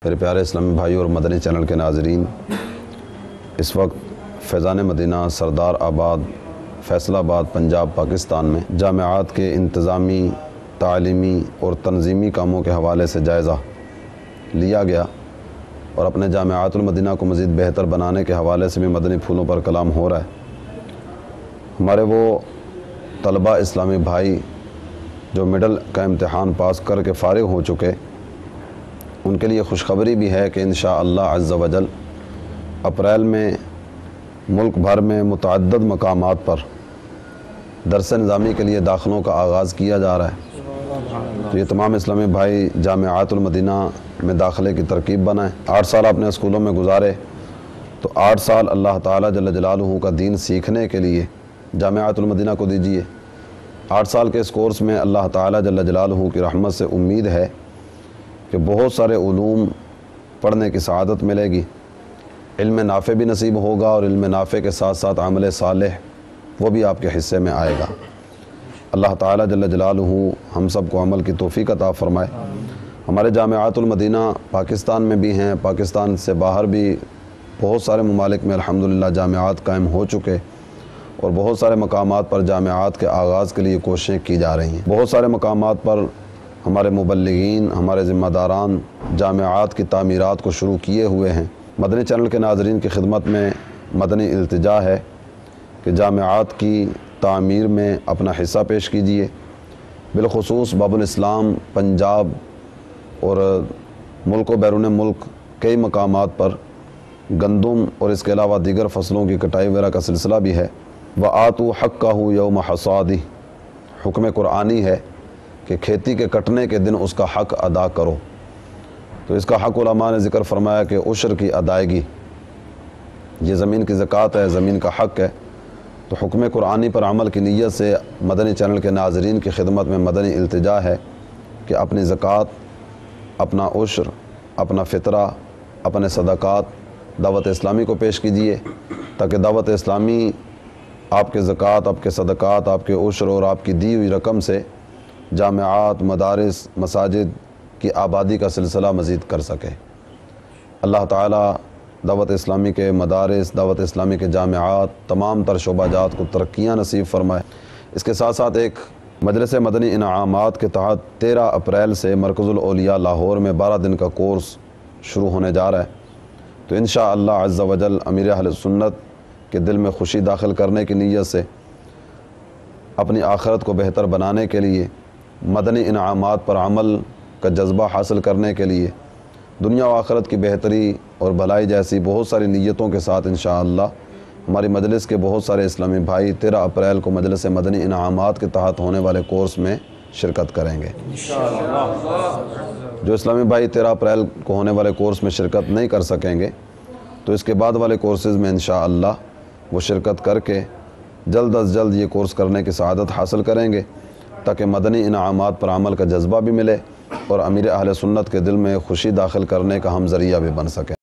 میرے پیارے اسلامی بھائی اور مدنی چینل کے ناظرین، اس وقت فیضان مدینہ سردار آباد فیصل آباد پنجاب پاکستان میں جامعات کے انتظامی، تعلیمی اور تنظیمی کاموں کے حوالے سے جائزہ لیا گیا اور اپنے جامعات المدینہ کو مزید بہتر بنانے کے حوالے سے بھی مدنی پھولوں پر کلام ہو رہا ہے۔ ہمارے وہ طلبہ اسلامی بھائی جو مڈل کا امتحان پاس کر کے فارغ ہو چکے، ان کے لیے خوشخبری بھی ہے کہ انشاءاللہ عز و جل اپریل میں ملک بھر میں متعدد مقامات پر درس نظامی کے لیے داخلوں کا آغاز کیا جا رہا ہے۔ تو یہ تمام اسلامی بھائی جامعات المدینہ میں داخلے کی ترکیب بنائیں۔ 8 سال اپنے اسکولوں میں گزارے تو 8 سال اللہ تعالیٰ جل جلالہ کا دین سیکھنے کے لیے جامعات المدینہ کو دیجیے۔ 8 سال کے اس کورس میں اللہ تعالیٰ جل جلالہ کی رحمت سے امید ہے کہ بہت سارے علوم پڑھنے کی سعادت ملے گی، علم نافع بھی نصیب ہوگا اور علم نافع کے ساتھ ساتھ عمل صالح وہ بھی آپ کے حصے میں آئے گا۔ اللہ تعالیٰ جل جلالہ ہم سب کو عمل کی توفیق عطا فرمائے۔ ہمارے جامعات المدینہ پاکستان میں بھی ہیں، پاکستان سے باہر بھی بہت سارے ممالک میں الحمدللہ جامعات قائم ہو چکے اور بہت سارے مقامات پر جامعات کے آغاز کے لیے کوششیں کی جا رہی ہیں۔ بہت سارے مقامات پر ہمارے مبلغین، ہمارے ذمہ داران جامعات کی تعمیرات کو شروع کیے ہوئے ہیں۔ مدنی چینل کے ناظرین کی خدمت میں مدنی التجا ہے کہ جامعات کی تعمیر میں اپنا حصہ پیش کیجیے۔ بالخصوص باب الاسلام پنجاب اور ملک و بیرون ملک کئی مقامات پر گندم اور اس کے علاوہ دیگر فصلوں کی کٹائی وغیرہ کا سلسلہ بھی ہے۔ وَآتُوا حَقَّهُ يَوْمَ حَصَادِهِ، حکم قرآنی ہے کہ کھیتی کے کٹنے کے دن اس کا حق ادا کرو۔ تو اس کا حق علماء نے ذکر فرمایا کہ عشر کی ادائیگی، یہ زمین کی زکوٰۃ ہے، زمین کا حق ہے۔ تو حکم قرآنی پر عمل کی نیت سے مدنی چینل کے ناظرین کی خدمت میں مدنی التجا ہے کہ اپنی زکوٰۃ، اپنا عشر، اپنا فطرہ، اپنے صدقات دعوت اسلامی کو پیش کیجیے تاکہ دعوت اسلامی آپ کے زکوٰۃ، آپ کے صدقات، آپ کے عشر اور آپ کی دی ہوئی رقم سے جامعات، مدارس، مساجد کی آبادی کا سلسلہ مزید کر سکے۔ اللہ تعالیٰ دعوت اسلامی کے مدارس، دعوت اسلامی کے جامعات، تمام تر شعبہ جات کو ترقیاں نصیب فرمائے۔ اس کے ساتھ ساتھ ایک مجلس مدنی انعامات کے تحت 13 اپریل سے مرکز الاولیاء لاہور میں 12 دن کا کورس شروع ہونے جا رہا ہے۔ تو انشاءاللہ عز و جل امیر اہل سنت کے دل میں خوشی داخل کرنے کی نیت سے اپنی آخرت کو بہتر بنانے کے لیے، مدنی انعامات پر عمل کا جذبہ حاصل کرنے کے لیے، دنیا و آخرت کی بہتری اور بھلائی جیسی بہت ساری نیتوں کے ساتھ انشاءاللہ ہماری مجلس کے بہت سارے اسلامی بھائی 13 اپریل کو مجلس مدنی انعامات کے تحت ہونے والے کورس میں شرکت کریں گے۔ جو اسلامی بھائی 13 اپریل کو ہونے والے کورس میں شرکت نہیں کر سکیں گے تو اس کے بعد والے کورسز میں انشاءاللہ وہ شرکت کر کے جلد از جلد یہ کورس کرنے کی سعادت حاصل کریں گے تاکہ مدنی انعامات پر عمل کا جذبہ بھی ملے اور امیر اہل سنت کے دل میں خوشی داخل کرنے کا ہم ذریعہ بھی بن سکیں۔